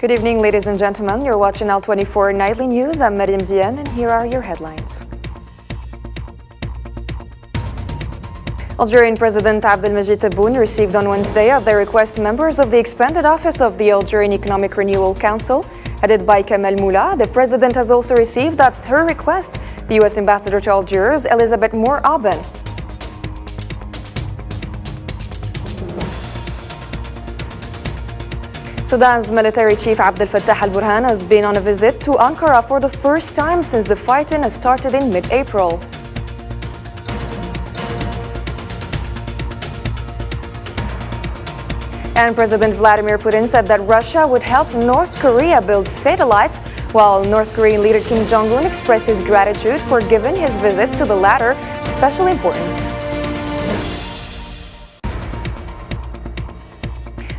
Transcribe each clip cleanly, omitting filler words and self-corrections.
Good evening, ladies and gentlemen. You're watching Al24 Nightly News. I'm Mariam Zian, and here are your headlines. Algerian President Abdelmajid Tebboune received on Wednesday at their request members of the expanded office of the Algerian Economic Renewal Council, headed by Kamel Moula. The president has also received at her request the U.S. Ambassador to Algiers, Elisabeth Moore-Aben. Sudan's military chief Abdel Fattah al-Burhan has been on a visit to Ankara for the first time since the fighting has started in mid-April. And President Vladimir Putin said that Russia would help North Korea build satellites, while North Korean leader Kim Jong-un expressed his gratitude for giving his visit to the latter special importance.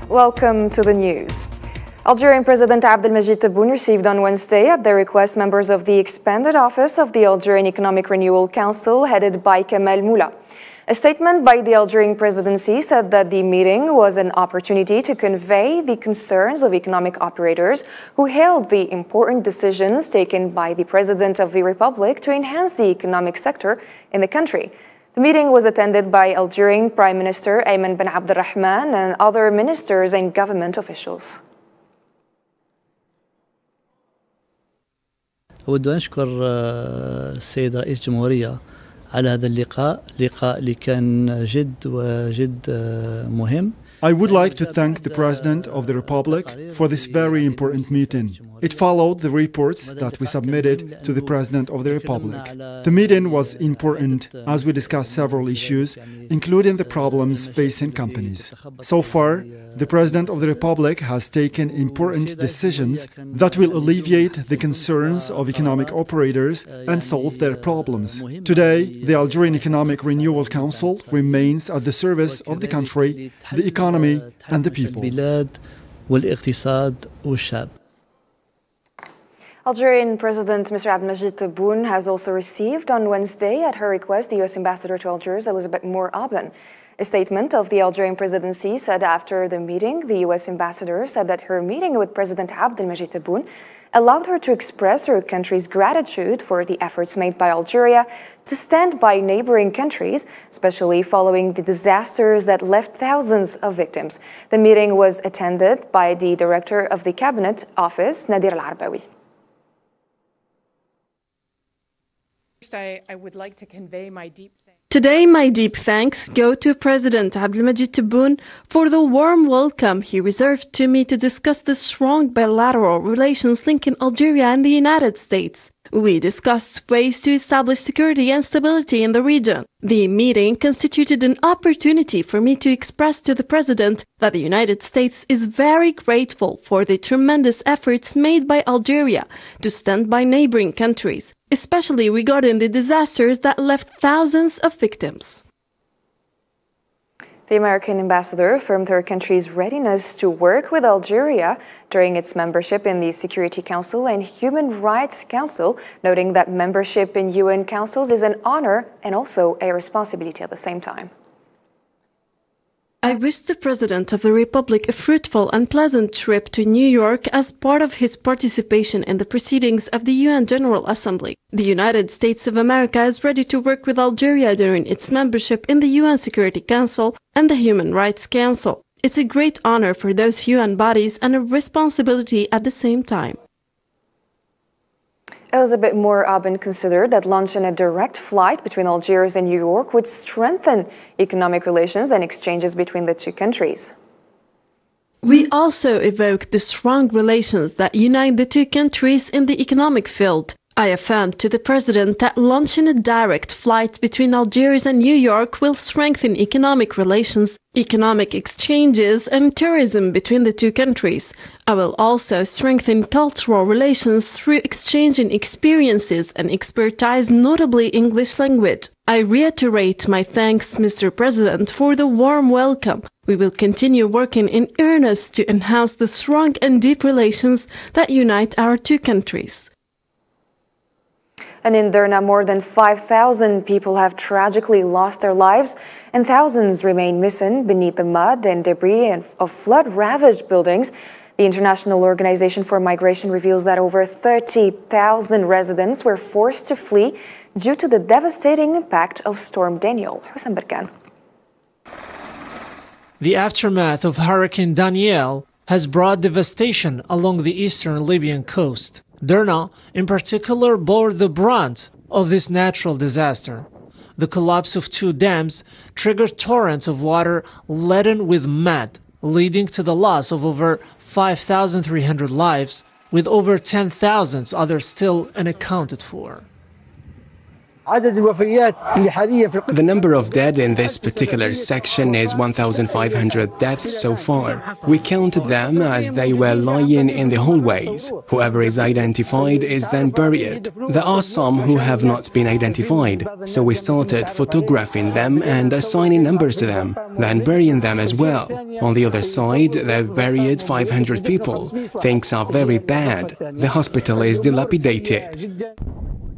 Welcome to the news. Algerian President Abdelmajid Tebboune received on Wednesday at their request members of the expanded office of the Algerian Economic Renewal Council headed by Kamel Moula. A statement by the Algerian presidency said that the meeting was an opportunity to convey the concerns of economic operators who hailed the important decisions taken by the President of the Republic to enhance the economic sector in the country. The meeting was attended by Algerian Prime Minister Ayman Ben Abdelrahman and other ministers and government officials. أود أن أشكر السيد رئيس الجمهورية على هذا اللقاء اللي كان جد مهم. I would like to thank the President of the Republic for this very important meeting. It followed the reports that we submitted to the President of the Republic. The meeting was important as we discussed several issues, including the problems facing companies. So far, the President of the Republic has taken important decisions that will alleviate the concerns of economic operators and solve their problems. Today, the Algerian Economic Renewal Council remains at the service of the country, the economy, and the people. Algerian President Mr. Abdelmajid Tebboune has also received on Wednesday at her request the U.S. Ambassador to Algiers, Elisabeth Moore-Aben. A statement of the Algerian presidency said after the meeting, the U.S. ambassador said that her meeting with President Abdelmajid Tebboune allowed her to express her country's gratitude for the efforts made by Algeria to stand by neighboring countries, especially following the disasters that left thousands of victims. The meeting was attended by the director of the Cabinet Office, Nadir Al-Arbawi. First, I would like to convey my deep thanks. Today, my deep thanks go to President Abdelmajid Tebboune for the warm welcome he reserved to me to discuss the strong bilateral relations linking Algeria and the United States. We discussed ways to establish security and stability in the region. The meeting constituted an opportunity for me to express to the President that the United States is very grateful for the tremendous efforts made by Algeria to stand by neighboring countries, especially regarding the disasters that left thousands of victims. The American ambassador affirmed her country's readiness to work with Algeria during its membership in the Security Council and Human Rights Council, noting that membership in UN councils is an honor and also a responsibility at the same time. I wish the President of the Republic a fruitful and pleasant trip to New York as part of his participation in the proceedings of the UN General Assembly. The United States of America is ready to work with Algeria during its membership in the UN Security Council and the Human Rights Council. It's a great honor for those UN bodies and a responsibility at the same time. Elisabeth Moore-Aben considered that launching a direct flight between Algiers and New York would strengthen economic relations and exchanges between the two countries. We also evoke the strong relations that unite the two countries in the economic field. I affirmed to the President that launching a direct flight between Algiers and New York will strengthen economic relations, economic exchanges, and tourism between the two countries. I will also strengthen cultural relations through exchanging experiences and expertise, notably English language. I reiterate my thanks, Mr. President, for the warm welcome. We will continue working in earnest to enhance the strong and deep relations that unite our two countries. And in Derna, more than 5,000 people have tragically lost their lives and thousands remain missing beneath the mud and debris of flood-ravaged buildings. The The International Organization for Migration reveals that over 30,000 residents were forced to flee due to the devastating impact of Storm Daniel. Hussein Berkan. The aftermath of Hurricane Daniel has brought devastation along the eastern Libyan coast. Derna, in particular, bore the brunt of this natural disaster. The collapse of 2 dams triggered torrents of water laden with mud, leading to the loss of over 5,300 lives, with over 10,000 others still unaccounted for. The number of dead in this particular section is 1,500 deaths so far. We counted them as they were lying in the hallways. Whoever is identified is then buried. There are some who have not been identified, so we started photographing them and assigning numbers to them, then burying them as well. On the other side, they've buried 500 people. Things are very bad. The hospital is dilapidated.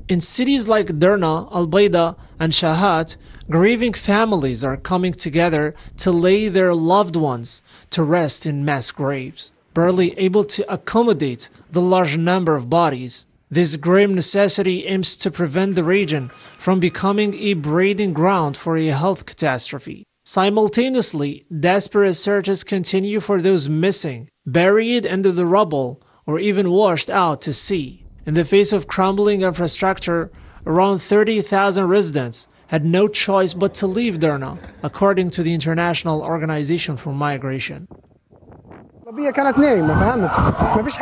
In cities like Derna, Al-Baida, and Shahat, grieving families are coming together to lay their loved ones to rest in mass graves, barely able to accommodate the large number of bodies. This grim necessity aims to prevent the region from becoming a breeding ground for a health catastrophe. Simultaneously, desperate searches continue for those missing, buried under the rubble, or even washed out to sea. In the face of crumbling infrastructure, around 30,000 residents had no choice but to leave Derna, according to the International Organization for Migration.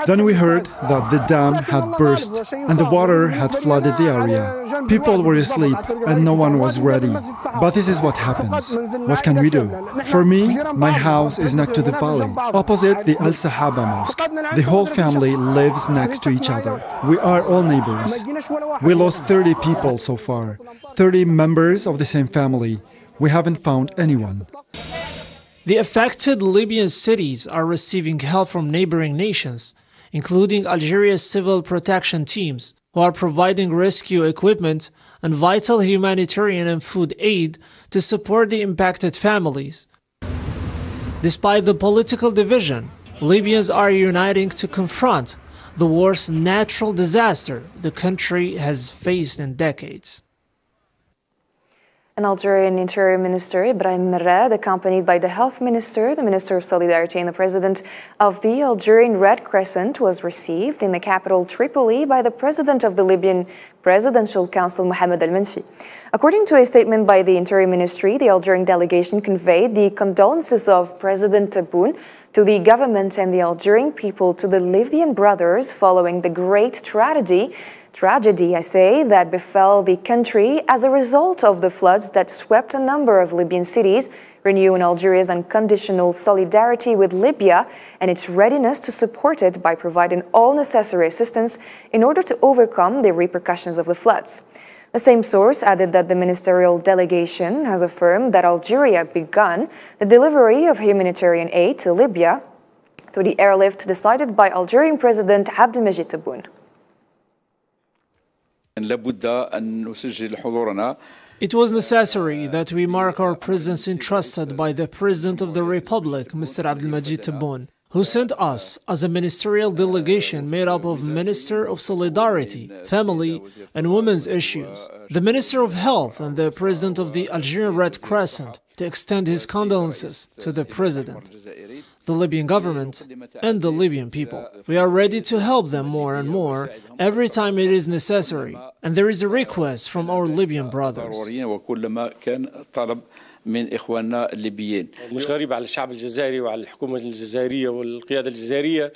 Then we heard that the dam had burst and the water had flooded the area. People were asleep and no one was ready. But this is what happens. What can we do? For me, my house is next to the valley, opposite the Al Sahaba Mosque. The whole family lives next to each other. We are all neighbors. We lost 30 people so far, 30 members of the same family. We haven't found anyone. The affected Libyan cities are receiving help from neighboring nations, including Algeria's civil protection teams, who are providing rescue equipment and vital humanitarian and food aid to support the impacted families. Despite the political division, Libyans are uniting to confront the worst natural disaster the country has faced in decades. An Algerian Interior Minister, Ibrahim Merad, accompanied by the Health Minister, the Minister of Solidarity and the President of the Algerian Red Crescent, was received in the capital Tripoli by the President of the Libyan Presidential Council, Mohamed Al-Menfi. According to a statement by the Interior Ministry, the Algerian delegation conveyed the condolences of President Tebboune to the government and the Algerian people, to the Libyan brothers, following the great tragedy that befell the country as a result of the floods that swept a number of Libyan cities, renewing Algeria's unconditional solidarity with Libya and its readiness to support it by providing all necessary assistance in order to overcome the repercussions of the floods. The same source added that the ministerial delegation has affirmed that Algeria begun the delivery of humanitarian aid to Libya through the airlift decided by Algerian President Abdelmajid Tebboune. It was necessary that we mark our presence entrusted by the President of the Republic, Mr. Abdelmajid Tebboune, who sent us as a ministerial delegation made up of Minister of Solidarity, Family and Women's Issues, the Minister of Health and the President of the Algerian Red Crescent, to extend his condolences to the President, the Libyan government and the Libyan people. We are ready to help them more and more every time it is necessary, and there is a request from our Libyan brothers.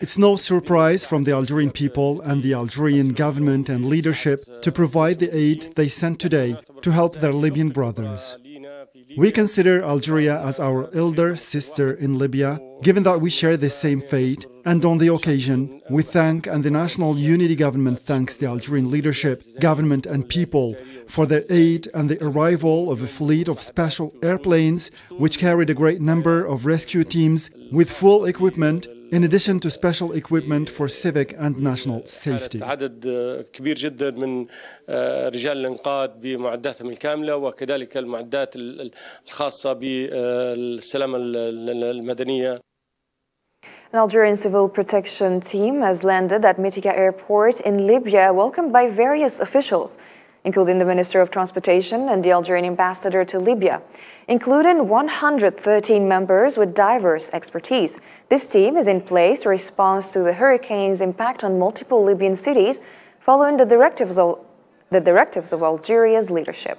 It's no surprise from the Algerian people and the Algerian government and leadership to provide the aid they sent today to help their Libyan brothers. We consider Algeria as our elder sister in Libya, given that we share the same fate, and on the occasion, we thank, and the National Unity Government thanks, the Algerian leadership, government and people for their aid and the arrival of a fleet of special airplanes which carried a great number of rescue teams with full equipment, in addition to special equipment for civic and national safety. عدد كبير جدا من رجال الإنقاذ بمعداتهم الكاملة وكذلك المعدات الخاصة بالسلامة المدنية. An Algerian civil protection team has landed at Mitika airport in Libya, welcomed by various officials, including the Minister of Transportation and the Algerian ambassador to Libya, including 113 members with diverse expertise. This team is in place to respond to the hurricane's impact on multiple Libyan cities, following the directives of Algeria's leadership.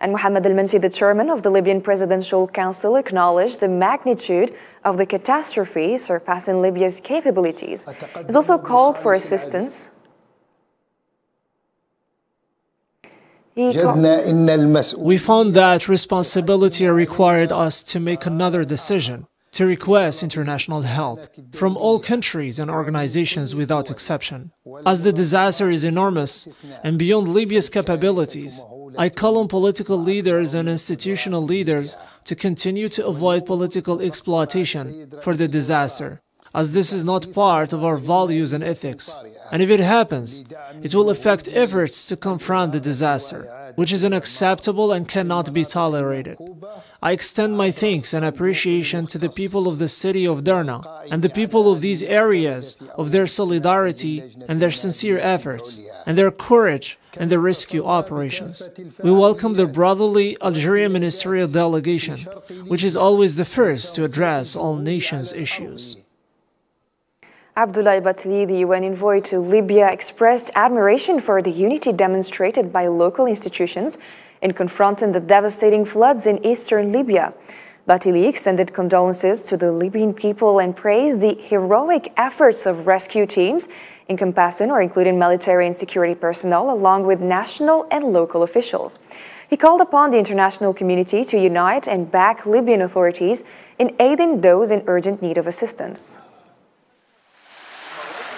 And Mohamed El-Menfi, the chairman of the Libyan Presidential Council, acknowledged the magnitude of the catastrophe surpassing Libya's capabilities. He's also called for assistance. We found that responsibility required us to make another decision, to request international help from all countries and organizations without exception. As the disaster is enormous and beyond Libya's capabilities, I call on political leaders and institutional leaders to continue to avoid political exploitation for the disaster, as this is not part of our values and ethics. And if it happens, it will affect efforts to confront the disaster, which is unacceptable and cannot be tolerated. I extend my thanks and appreciation to the people of the city of Derna and the people of these areas of their solidarity and their sincere efforts and their courage in the rescue operations. We welcome the brotherly Algerian ministerial delegation, which is always the first to address all nations' issues. Abdoulaye Batli, the UN envoy to Libya, expressed admiration for the unity demonstrated by local institutions in confronting the devastating floods in eastern Libya. Batli extended condolences to the Libyan people and praised the heroic efforts of rescue teams, encompassing or including military and security personnel, along with national and local officials. He called upon the international community to unite and back Libyan authorities in aiding those in urgent need of assistance.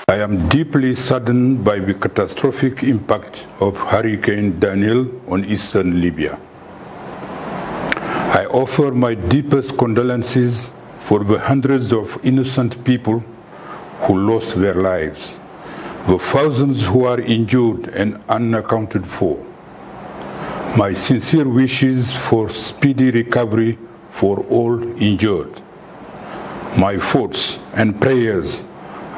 I am deeply saddened by the catastrophic impact of Hurricane Daniel on eastern Libya. I offer my deepest condolences for the hundreds of innocent people who lost their lives, the thousands who are injured and unaccounted for. My sincere wishes for speedy recovery for all injured. My thoughts and prayers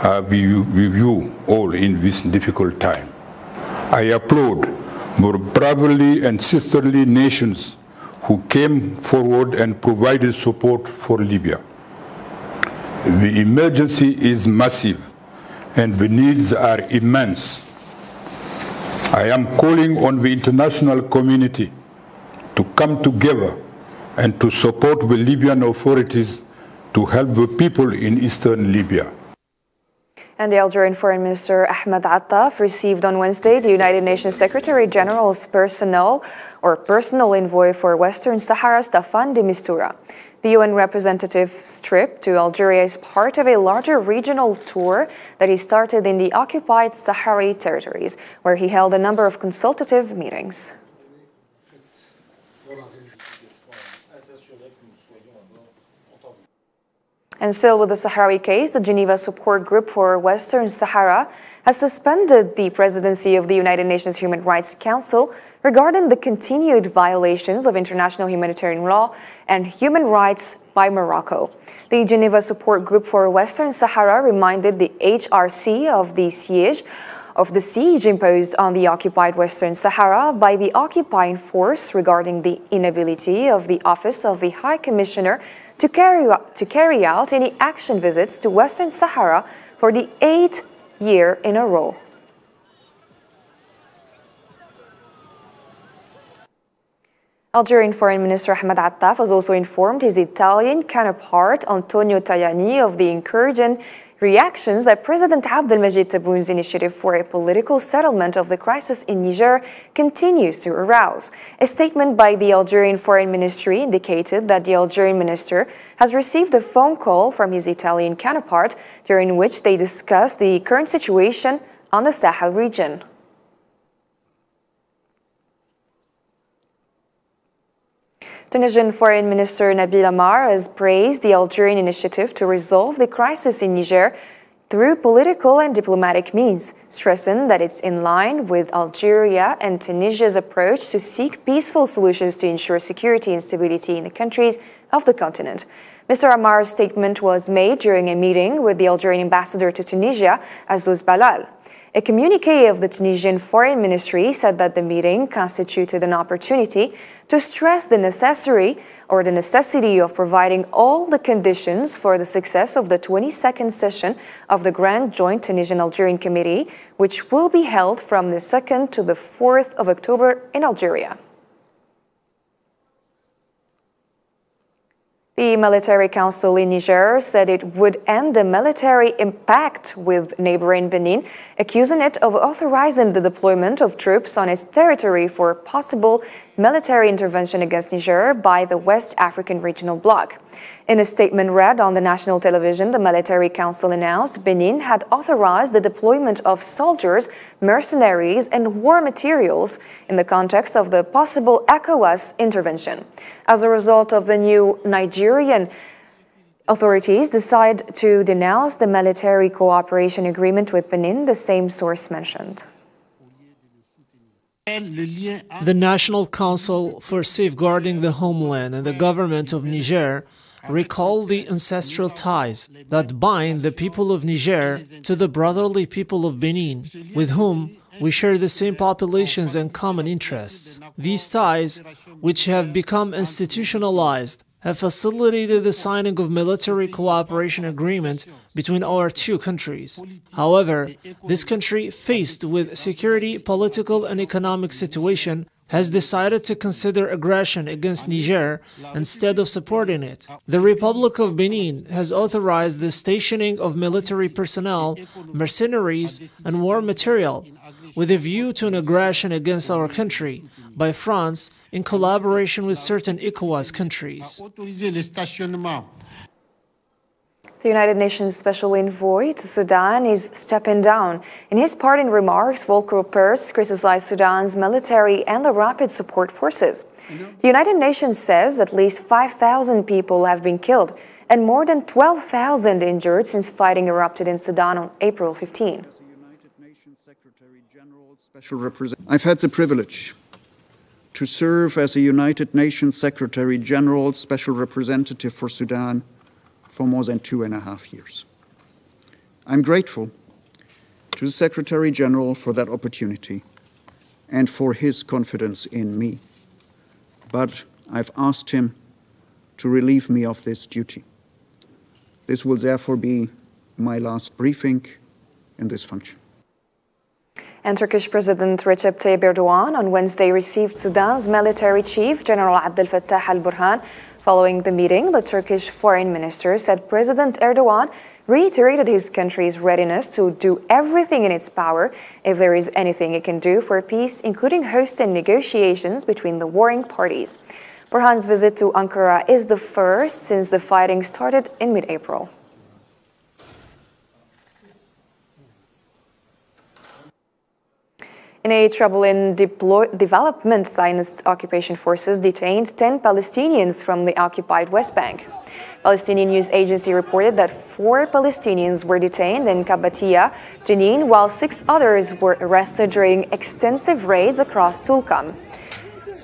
are with you all in this difficult time. I applaud the brotherly and sisterly nations who came forward and provided support for Libya. The emergency is massive and the needs are immense. I am calling on the international community to come together and to support the Libyan authorities to help the people in eastern Libya. And the Algerian Foreign Minister Ahmed Attaf received on Wednesday the United Nations Secretary General's personal envoy for Western Sahara, Staffan de Mistura. The UN representative's trip to Algeria is part of a larger regional tour that he started in the occupied Sahrawi territories, where he held a number of consultative meetings. And still with the Sahrawi case, the Geneva Support Group for Western Sahara has suspended the presidency of the United Nations Human Rights Council regarding the continued violations of international humanitarian law and human rights by Morocco. The Geneva Support Group for Western Sahara reminded the HRC of the siege imposed on the occupied Western Sahara by the occupying force regarding the inability of the Office of the High Commissioner to carry out any action visits to Western Sahara for the 8th year in a row. Algerian Foreign Minister Ahmed Attaf has also informed his Italian counterpart Antonio Tajani of the encouraging reactions that President Abdelmajid Tebboun's initiative for a political settlement of the crisis in Niger continues to arouse. A statement by the Algerian Foreign Ministry indicated that the Algerian minister has received a phone call from his Italian counterpart, during which they discussed the current situation on the Sahel region. Tunisian Foreign Minister Nabil Amar has praised the Algerian initiative to resolve the crisis in Niger through political and diplomatic means, stressing that it's in line with Algeria and Tunisia's approach to seek peaceful solutions to ensure security and stability in the countries of the continent. Mr. Ammar's statement was made during a meeting with the Algerian ambassador to Tunisia, Azouz Balal. A communiqué of the Tunisian Foreign Ministry said that the meeting constituted an opportunity to stress the necessity of providing all the conditions for the success of the 22nd session of the Grand Joint Tunisian-Algerian Committee, which will be held from the 2nd to the 4th of October in Algeria. The Military Council in Niger said it would end the military impact with neighboring Benin, accusing it of authorizing the deployment of troops on its territory for possible military intervention against Niger by the West African Regional Bloc. In a statement read on the national television, the Military Council announced Benin had authorized the deployment of soldiers, mercenaries, and war materials in the context of the possible ECOWAS intervention. As a result of the new Nigerian authorities decide to denounce the military cooperation agreement with Benin, the same source mentioned. The National Council for Safeguarding the Homeland and the government of Niger recall the ancestral ties that bind the people of Niger to the brotherly people of Benin, with whom we share the same populations and common interests. These ties, which have become institutionalized, have facilitated the signing of military cooperation agreement between our two countries. However, this country, faced with security, political, and economic situation, has decided to consider aggression against Niger instead of supporting it. The Republic of Benin has authorized the stationing of military personnel, mercenaries, and war material with a view to an aggression against our country by France in collaboration with certain ECOWAS countries. The United Nations Special Envoy to Sudan is stepping down. In his parting remarks, Volker Perthes criticized Sudan's military and the rapid support forces. The United Nations says at least 5,000 people have been killed and more than 12,000 injured since fighting erupted in Sudan on April 15. I've had the privilege to serve as a United Nations Secretary General Special Representative for Sudan for more than 2.5 years. I'm grateful to the Secretary General for that opportunity and for his confidence in me. But I've asked him to relieve me of this duty. This will therefore be my last briefing in this function. And Turkish President Recep Tayyip Erdogan on Wednesday received Sudan's military chief, General Abdel Fattah al-Burhan. Following the meeting, the Turkish foreign minister said President Erdogan reiterated his country's readiness to do everything in its power if there is anything it can do for peace, including hosting negotiations between the warring parties. Burhan's visit to Ankara is the first since the fighting started in mid-April. In a troubling development, Zionist occupation forces detained 10 Palestinians from the occupied West Bank. Palestinian news agency reported that 4 Palestinians were detained in Qabatia, Jenin, while 6 others were arrested during extensive raids across Tulkam,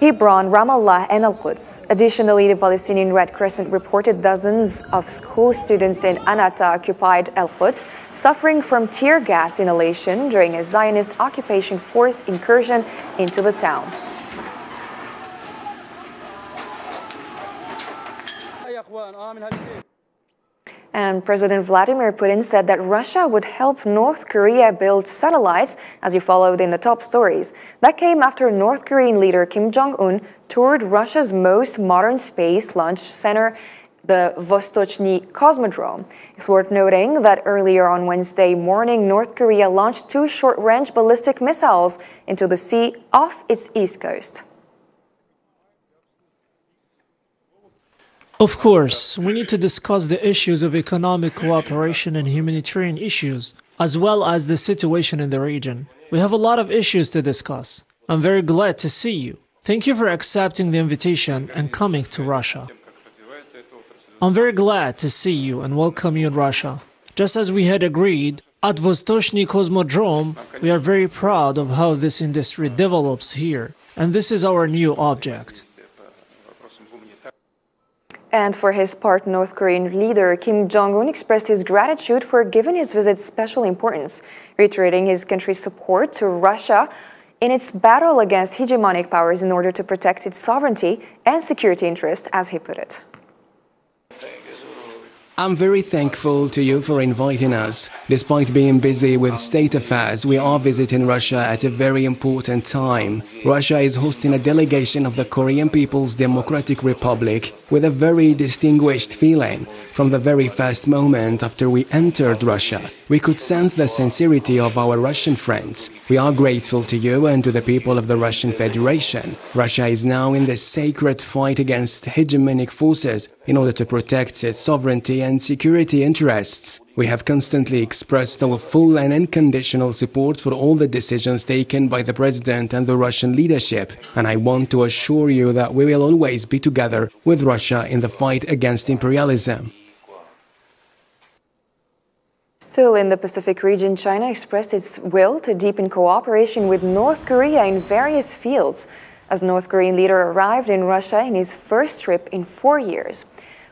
Hebron, Ramallah, and Al-Quds. Additionally, the Palestinian Red Crescent reported dozens of school students in Anata-occupied Al-Quds suffering from tear gas inhalation during a Zionist occupation force incursion into the town. And President Vladimir Putin said that Russia would help North Korea build satellites, as you followed in the top stories. That came after North Korean leader Kim Jong-un toured Russia's most modern space launch center, the Vostochny Cosmodrome. It's worth noting that earlier on Wednesday morning, North Korea launched 2 short-range ballistic missiles into the sea off its east coast. Of course, we need to discuss the issues of economic cooperation and humanitarian issues, as well as the situation in the region. We have a lot of issues to discuss. I'm very glad to see you. Thank you for accepting the invitation and coming to Russia. I'm very glad to see you and welcome you in Russia. Just as we had agreed, at Vostochny Cosmodrome, we are very proud of how this industry develops here, and this is our new object. And for his part, North Korean leader Kim Jong-un expressed his gratitude for giving his visit special importance, reiterating his country's support to Russia in its battle against hegemonic powers in order to protect its sovereignty and security interests, as he put it. I'm very thankful to you for inviting us. Despite being busy with state affairs, we are visiting Russia at a very important time. Russia is hosting a delegation of the Korean People's Democratic Republic with a very distinguished feeling. From the very first moment after we entered Russia, we could sense the sincerity of our Russian friends. We are grateful to you and to the people of the Russian Federation. Russia is now in the sacred fight against hegemonic forces in order to protect its sovereignty and security interests. We have constantly expressed our full and unconditional support for all the decisions taken by the President and the Russian leadership, and I want to assure you that we will always be together with Russia in the fight against imperialism. Still in the Pacific region, China expressed its will to deepen cooperation with North Korea in various fields, as North Korean leader arrived in Russia in his first trip in 4 years.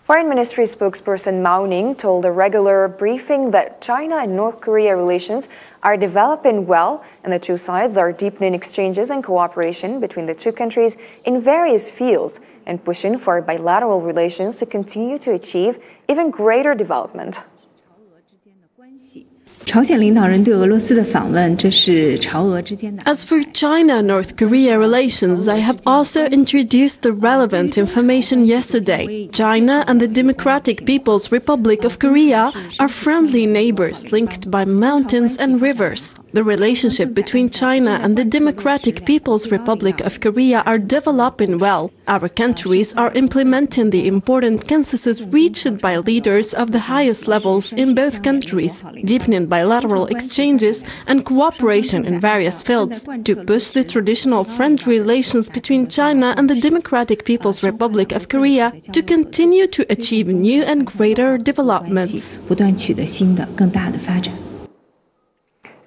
Foreign Ministry spokesperson Mao Ning told a regular briefing that China and North Korea relations are developing well, and the two sides are deepening exchanges and cooperation between the two countries in various fields and pushing for bilateral relations to continue to achieve even greater development. As for China-North Korea relations, I have also introduced the relevant information yesterday. China and the Democratic People's Republic of Korea are friendly neighbors linked by mountains and rivers. The relationship between China and the Democratic People's Republic of Korea are developing well. Our countries are implementing the important consensus reached by leaders of the highest levels in both countries, deepening bilateral exchanges and cooperation in various fields to push the traditional friendly relations between China and the Democratic People's Republic of Korea to continue to achieve new and greater developments.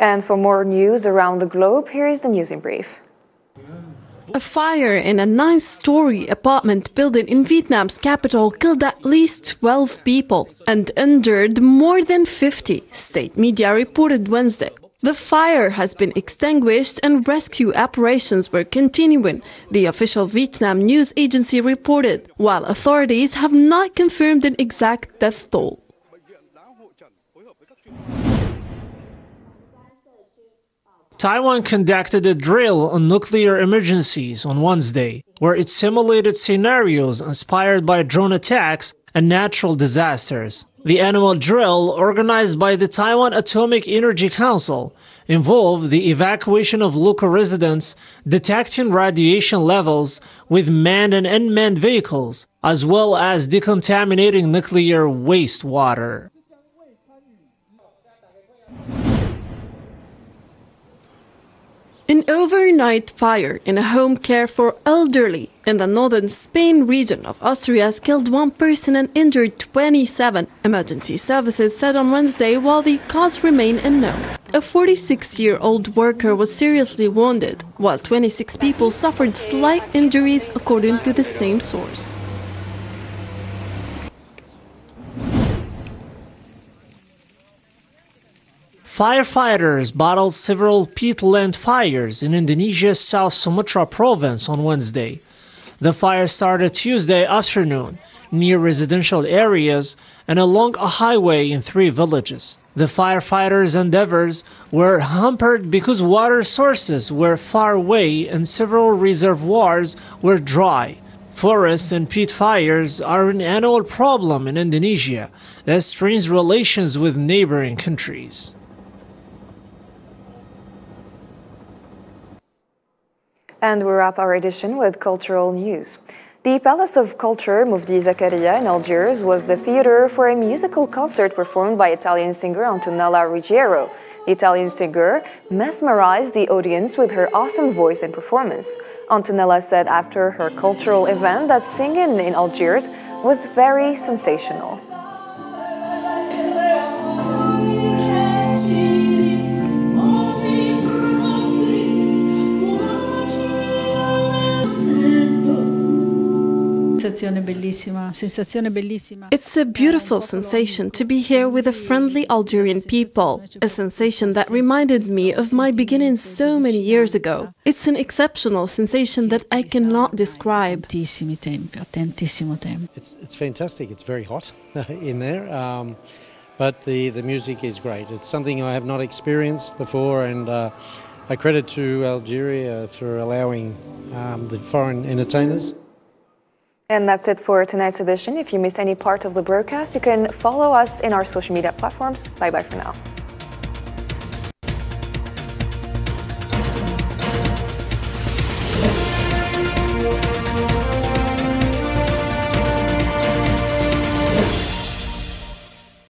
And for more news around the globe, here is the news in brief. A fire in a 9-story apartment building in Vietnam's capital killed at least 12 people and injured more than 50, state media reported Wednesday. The fire has been extinguished and rescue operations were continuing, the official Vietnam news agency reported, while authorities have not confirmed an exact death toll. Taiwan conducted a drill on nuclear emergencies on Wednesday, where it simulated scenarios inspired by drone attacks and natural disasters. The annual drill, organized by the Taiwan Atomic Energy Council, involved the evacuation of local residents, detecting radiation levels with manned and unmanned vehicles, as well as decontaminating nuclear wastewater. An overnight fire in a home care for elderly in the northern Spain region of Austria has killed 1 person and injured 27, emergency services said on Wednesday, while the cause remained unknown. A 46-year-old worker was seriously wounded, while 26 people suffered slight injuries, according to the same source. Firefighters battled several peatland fires in Indonesia's South Sumatra province on Wednesday. The fire started Tuesday afternoon near residential areas and along a highway in 3 villages. The firefighters' endeavors were hampered because water sources were far away and several reservoirs were dry. Forest and peat fires are an annual problem in Indonesia that strains relations with neighboring countries. And we wrap our edition with cultural news. The Palace of Culture Mufti Zakaria in Algiers was the theater for a musical concert performed by Italian singer Antonella Ruggiero. The Italian singer mesmerized the audience with her awesome voice and performance. Antonella said after her cultural event that singing in Algiers was very sensational. It's a beautiful sensation to be here with the friendly Algerian people, a sensation that reminded me of my beginnings so many years ago. It's an exceptional sensation that I cannot describe. It's fantastic. It's very hot in there, but the music is great. It's something I have not experienced before, and I credit to Algeria for allowing the foreign entertainers. And that's it for tonight's edition. If you missed any part of the broadcast, you can follow us in our social media platforms. Bye-bye for now.